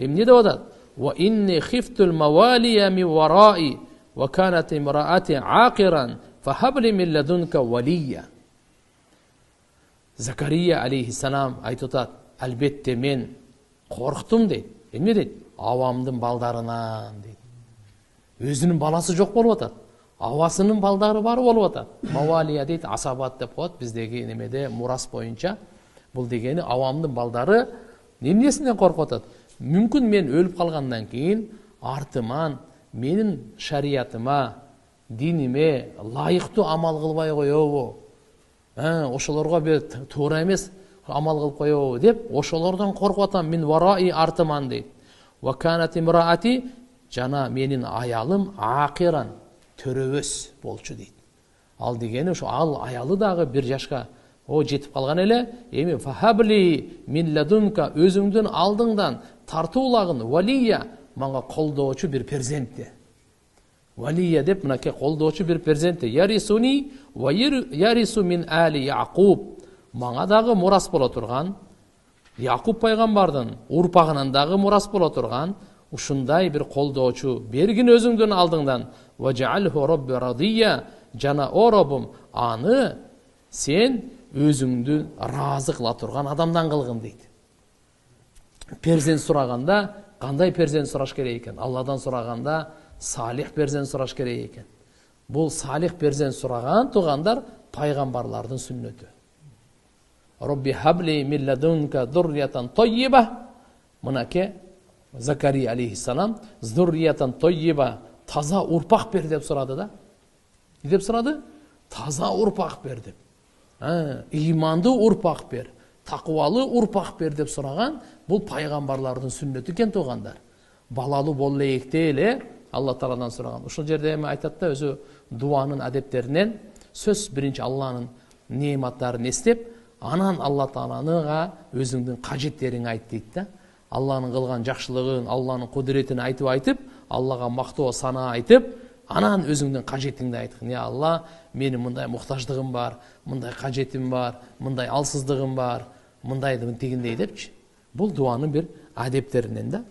Эмне деп атат? Ва инни хифтул мавалия ми вараи ва канат имраати ақиран фахабли мин ладунка валия. Закария алейхиссалам айтып атат, албетте мен қорқтым дейді. Эмне дейді? Авамдың балдарынан дейді. Өзінің баласы жоқ болып атат. Авасының балдары бар болып атат. Мавалия дейді, асабат деп коет биздеги немеде мурас боюнча. Бұл дегені авамдың балдары немнесінен қорқып атат? Мүмкін мен өліп қалғаннан кейін артыман менің шариатыма, диниме лайықты амал қылбай қоебу. Ошолорго бир туура эмес амал кылып коебу деп ошолордон коркуп атам, мен вараи артыман дейт. Ва канат имраати, жана менин аялым ақиран, төрөбөс болчу дейт. Ал дегени ошо ал аялы дагы бир жашка жетип калган эле. Эми фахабли мин ладунка, өзүңдүн алдыңдан тартуулагын, валия, мага колдоочу бир перзентти. Валия деп мынакей колдоочу бир перзентти. Ярисуни ва ярису мин али Яқуб. Мага дагы мурас боло турган, Яқуб пайгамбардын урпагынан дагы мурас боло турган ушундай бир колдоочу бергин өзүңдүн алдыңдан. Ва жаалху робби радия, жана о Роббум, аны сен өзүңдү разы кыла турган адамдан кылгын дейт. Перзент сураганда кандай перзент сураш керек экен? Алладан сураганда салих перзент сураш керек экен. Бул салих перзент сураган тугандар пайгамбарлардын сүннөтү. Робби хабли мин ладунка зурриятан тоййиба. Мынаке Закария алейхиссалам зурриятан тоййиба, таза урпак бер деп сурады да. Не деп сурады? Таза урпак бер деп. Иманды урпак бер, таквалы урпак бер деп сураган. Бул пайгамбарлардын сүннөтү экен тугандар. Балалуу боллойк эле Алла Тааладан сураган. Ушул жерде эми айтат да, өзү дуанын адептеринен сөз биринчи Алланын неаматтарын эстеп, анан Алла Тааланыга өзүңдүн кажеттериңди айт дейт да. Алланын кылган жакшылыгын, Алланын кудуретин айтып, Аллага мактоо сана айтып, анан өзүңдүн кажетиңди айткын. Я Алла, менин мындай муктаждыгым бар, мындай кажетим бар, мындай алсыздыгым бар, мындай тигиндей депчи. Бул дуанын бир адептеринен да.